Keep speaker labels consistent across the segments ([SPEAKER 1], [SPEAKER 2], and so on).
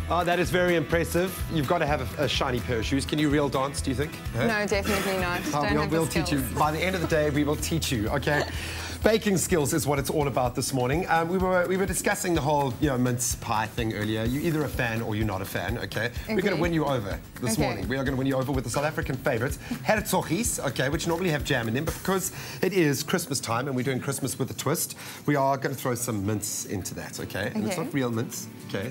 [SPEAKER 1] Oh, that is very impressive. You've got to have a shiny pair of shoes. Can you reel dance, do you think?
[SPEAKER 2] No, definitely not.
[SPEAKER 1] We'll teach you. By the end of the day, we will teach you, okay? Baking skills is what it's all about this morning. We were discussing the whole mince pie thing earlier. You're either a fan or you're not a fan, okay? We're going to win you over this morning. We are going to win you over with the South African favourites, hertzoggies, okay, which normally have jam in them, but because it is Christmas time and we're doing Christmas with a twist, we are going to throw some mince into that, okay? And it's not real mince, okay?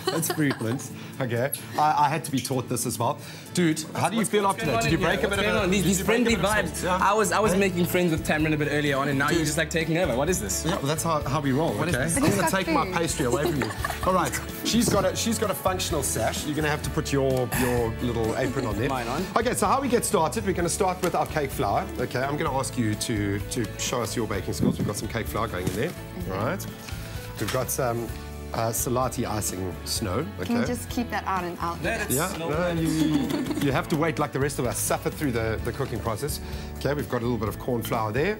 [SPEAKER 1] It's fruit mince, okay? I had to be taught this as well. Dude, how do you feel after that? Did you break a bit of
[SPEAKER 3] these friendly vibes?
[SPEAKER 1] Yeah.
[SPEAKER 3] I was making friends with Tamron a bit earlier on, and now you're just like taking over. What is this?
[SPEAKER 1] Yeah, well, that's how we roll, okay? I'm going to take my pastry away from you. All right, she's got a functional sash. You're going to have to put your little apron on there.
[SPEAKER 3] Mine on.
[SPEAKER 1] Okay, so how we get started, we're going to start with our cake flour, okay? I'm going to ask you to show us your baking skills. We've got some cake flour going in there, all right? We've got some Selati icing snow, okay?
[SPEAKER 2] Can you just keep that out and out?
[SPEAKER 1] Yeah, no, you have to wait like the rest of us, suffer through the cooking process. Okay, we've got a little bit of corn flour there,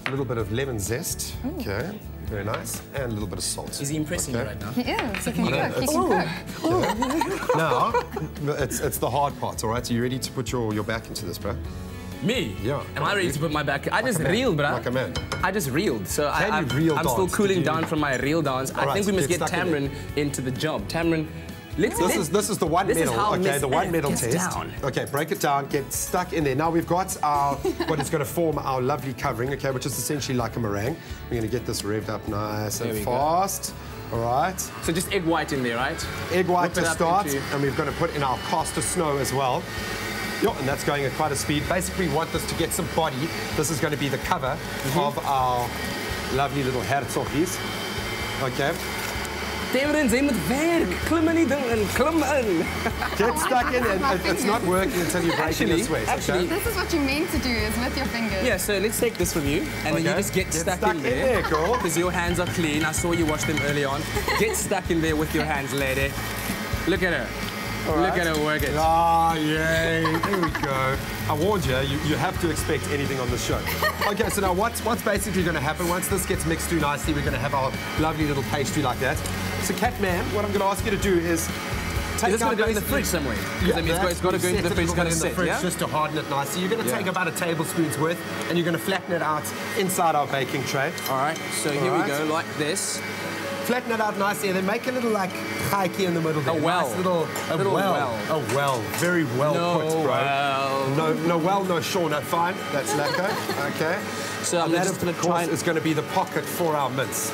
[SPEAKER 1] a little bit of lemon zest, okay, very nice, and a little bit of salt.
[SPEAKER 3] Is he impressing you right now?
[SPEAKER 2] He is. He can cook. He can cook.
[SPEAKER 1] Now, it's the hard part, all right? So you ready to put your back into this, bro?
[SPEAKER 3] Me?
[SPEAKER 1] Yeah.
[SPEAKER 3] Am I ready to put my back? I just reeled, bruh.
[SPEAKER 1] Like a man.
[SPEAKER 3] I just reeled. So
[SPEAKER 1] I'm still
[SPEAKER 3] cooling down from my reel dance. I think we must get Tamron into the job. Tamron,
[SPEAKER 1] this is the one medal, okay? The one medal test.
[SPEAKER 3] Down.
[SPEAKER 1] Okay, break it down, get stuck in there. Now we've got our what is going to form our lovely covering, okay, which is essentially like a meringue. We're going to get this revved up nice and fast. All right.
[SPEAKER 3] So just egg white in there, right?
[SPEAKER 1] Egg white to start, and we're going to put in our caster snow as well. Yeah, and that's going at quite a speed. Basically, we want this to get some body. This is going to be the cover of our lovely little hertzoggies. Okay.
[SPEAKER 3] Tamron, jy moet werk. Klim in die ding in, klim in.
[SPEAKER 1] Get stuck in it. It's not working until you break it this way.
[SPEAKER 3] Actually,
[SPEAKER 2] this is what you meant to do, is with your fingers.
[SPEAKER 3] Yeah, so let's take this from you, and then you just get stuck in there.
[SPEAKER 1] Girl.
[SPEAKER 3] Because your hands are clean. I saw you wash them early on. Get stuck in there with your hands, lady. Look at her. Look at her work it.
[SPEAKER 1] Ah, yay. There we go. I warned you, you have to expect anything on the show. Okay, so now what's basically going to happen? Once this gets mixed through nicely, we're going to have our lovely little pastry like that. So, Catman, what I'm going to ask you to do is take
[SPEAKER 3] this going to go in the fridge somewhere?
[SPEAKER 1] Yeah,
[SPEAKER 3] I mean, it's got to go into the fridge,
[SPEAKER 1] just to harden it nicely. You're going to take about a tablespoon's worth, and you're going to flatten it out inside our baking tray.
[SPEAKER 3] All right, so here we go, like this.
[SPEAKER 1] Flatten it out nicely, and then make a little like hikey in the middle there.
[SPEAKER 3] A well.
[SPEAKER 1] Nice little well. A well. Very well put, bro.
[SPEAKER 3] Well.
[SPEAKER 1] No well, no sure, no fine. That's lekker. Okay.
[SPEAKER 3] So I'm just going to try.
[SPEAKER 1] It's going to be the pocket for our mince.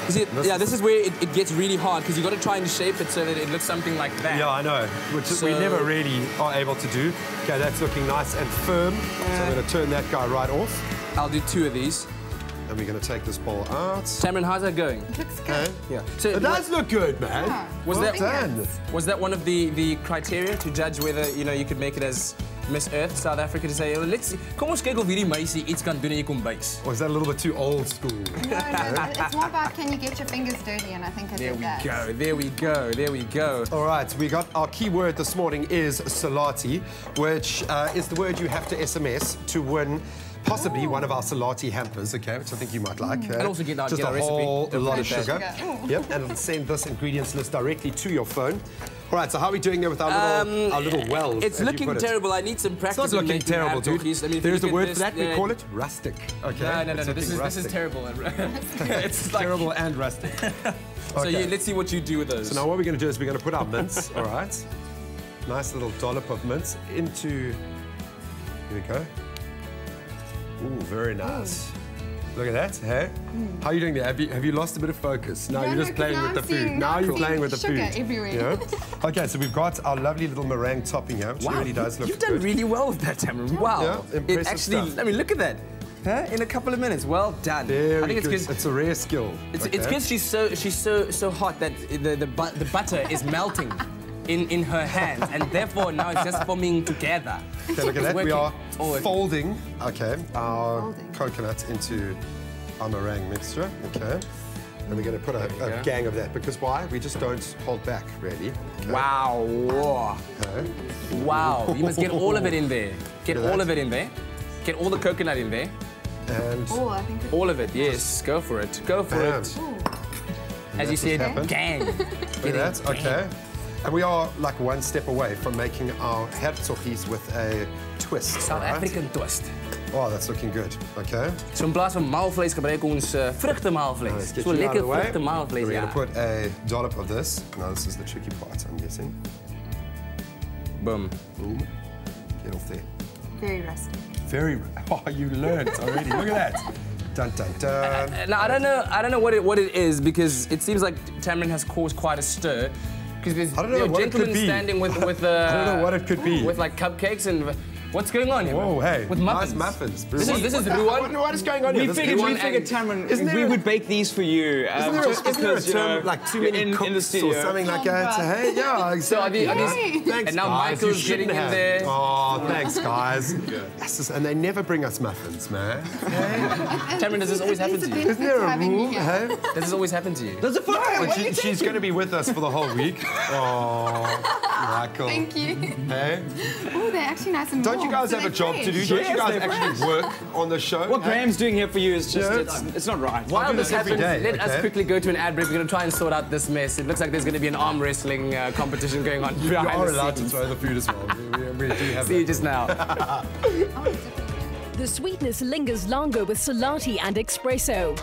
[SPEAKER 3] This is where it gets really hard, because you've got to try and shape it so that it looks something like that.
[SPEAKER 1] Yeah, I know, which we never really are able to do. Okay, that's looking nice and firm. So I'm going to turn that guy right off.
[SPEAKER 3] I'll do 2 of these.
[SPEAKER 1] And we're going to take this bowl out.
[SPEAKER 3] Tamron, how's that going?
[SPEAKER 2] It looks good.
[SPEAKER 3] Yeah. So
[SPEAKER 1] it does look good, man.
[SPEAKER 2] Yeah.
[SPEAKER 3] Was that one of the criteria to judge whether you could make it as Miss Earth South Africa, to say, let's kom ons kyk of hierdie meisie iets kan doen in die kombuis?
[SPEAKER 1] Or is that a little bit too old school?
[SPEAKER 2] No, it's more about can you get your fingers dirty, and I think I did that.
[SPEAKER 3] There we go.
[SPEAKER 1] All right, we got our key word this morning is Selati, which is the word you have to SMS to win possibly one of our Selati hampers, okay, which I think you might like.
[SPEAKER 3] And also get a
[SPEAKER 1] recipe. A lot of sugar.
[SPEAKER 2] Yep,
[SPEAKER 1] and it'll send this ingredients list directly to your phone. All right, so how are we doing there with our little wells?
[SPEAKER 3] It's looking terrible. I need some practice.
[SPEAKER 1] It's not looking terrible, dude.
[SPEAKER 3] I mean,
[SPEAKER 1] there's a word for that. We call it rustic. Okay.
[SPEAKER 3] No. This is terrible. It's like
[SPEAKER 1] terrible and rustic.
[SPEAKER 3] So let's see what you do with those.
[SPEAKER 1] So now what we're going to do is we're going to put our mince. All right. Nice little dollop of mince into. Here we go. Ooh, very nice. Look at that, hey? How are you doing there? Have you lost a bit of focus? No, you're just playing with the food. Now you're playing with the food.
[SPEAKER 2] Sugar everywhere.
[SPEAKER 1] Yeah? Okay, so we've got our lovely little meringue topping here, which really does look good.
[SPEAKER 3] You've done really well with that, Tamron. Wow.
[SPEAKER 1] Yeah, impressive stuff.
[SPEAKER 3] I mean, look at that. Huh? In a couple of minutes. Well done.
[SPEAKER 1] I think it's a rare skill.
[SPEAKER 3] It's because she's so hot that the butter is melting in her hands, and therefore now it's just forming together.
[SPEAKER 1] Okay, look at that. We are folding, our coconut into our meringue mixture, okay? And we're going to put a gang of that, because why? We just don't hold back, really. Okay.
[SPEAKER 3] Wow.
[SPEAKER 1] Okay.
[SPEAKER 3] Wow. You must get all of it in there. Get all of it in there. Get all the coconut in there.
[SPEAKER 1] And
[SPEAKER 2] I think
[SPEAKER 3] all of it, yes. Go for it. Go for it.
[SPEAKER 2] Ooh.
[SPEAKER 3] As you said, gang.
[SPEAKER 1] Look at that, okay. And we are like one step away from making our hertzoggies with a twist.
[SPEAKER 3] South African twist.
[SPEAKER 1] Oh, that's looking good. Okay.
[SPEAKER 3] So in plaats van maalvlees gebruiken we ons vruchtenmaalvlees.
[SPEAKER 1] Get
[SPEAKER 3] So
[SPEAKER 1] you out of
[SPEAKER 3] lekker
[SPEAKER 1] the way.
[SPEAKER 3] vruchtenmaalvlees,
[SPEAKER 1] We're
[SPEAKER 3] ja.
[SPEAKER 1] going to put a dollop of this. Now this is the tricky part, I'm guessing.
[SPEAKER 3] Boom.
[SPEAKER 1] Ooh. Get off there.
[SPEAKER 2] Very rusty.
[SPEAKER 1] Very. Oh, you learned already. Look at that. Dun dun dun.
[SPEAKER 3] Now I don't know what it is, because it seems like Tamrin has caused quite a stir. Because there's
[SPEAKER 1] I don't know what it could
[SPEAKER 3] gentlemen
[SPEAKER 1] be.
[SPEAKER 3] standing with
[SPEAKER 1] I don't know what it could be.
[SPEAKER 3] with like cupcakes and what's going on here?
[SPEAKER 1] Whoa, hey.
[SPEAKER 3] With muffins.
[SPEAKER 1] Nice muffins.
[SPEAKER 3] This is Ruan.
[SPEAKER 1] What is going on here?
[SPEAKER 4] We figured,
[SPEAKER 3] Tamrin,
[SPEAKER 4] we would bake these for you.
[SPEAKER 1] Isn't there a term like too many cooks
[SPEAKER 4] in the studio
[SPEAKER 1] or something like that? So, hey, yeah, exactly.
[SPEAKER 3] So are these,
[SPEAKER 1] Thanks,
[SPEAKER 3] and now
[SPEAKER 1] guys.
[SPEAKER 3] Michael's
[SPEAKER 1] You
[SPEAKER 3] getting
[SPEAKER 1] shouldn't
[SPEAKER 3] in
[SPEAKER 1] have.
[SPEAKER 3] there.
[SPEAKER 1] Oh, thanks, guys. Yes, and they never bring us muffins, man. Hey?
[SPEAKER 3] Tamrin, does this always happen to you?
[SPEAKER 1] Isn't there a rule? Hey?
[SPEAKER 3] Does this always happen to you?
[SPEAKER 4] Does it fine?
[SPEAKER 1] Well, she's going to be with us for the whole week. Oh, Michael.
[SPEAKER 2] Thank you.
[SPEAKER 1] Hey?
[SPEAKER 2] Oh, they're actually nice and
[SPEAKER 1] Don't
[SPEAKER 2] warm.
[SPEAKER 1] you guys
[SPEAKER 2] So
[SPEAKER 1] have a
[SPEAKER 2] they're
[SPEAKER 1] job to do?
[SPEAKER 2] fresh.
[SPEAKER 1] Don't you guys
[SPEAKER 4] they're
[SPEAKER 1] actually work on the show?
[SPEAKER 4] What Graham's doing here for you is just,
[SPEAKER 1] Yeah.
[SPEAKER 4] it's not right.
[SPEAKER 3] While this
[SPEAKER 1] every
[SPEAKER 3] happens,
[SPEAKER 1] day,
[SPEAKER 3] let us
[SPEAKER 1] okay?
[SPEAKER 3] quickly go to an ad break. We're going to try and sort out this mess. It looks like there's going to be an arm wrestling competition going on
[SPEAKER 1] You
[SPEAKER 3] behind
[SPEAKER 1] are
[SPEAKER 3] the
[SPEAKER 1] allowed to
[SPEAKER 3] scenes.
[SPEAKER 1] throw the food as well. We do have
[SPEAKER 3] See you just now.
[SPEAKER 2] Oh, it's different.
[SPEAKER 5] The sweetness lingers longer with Selati and espresso.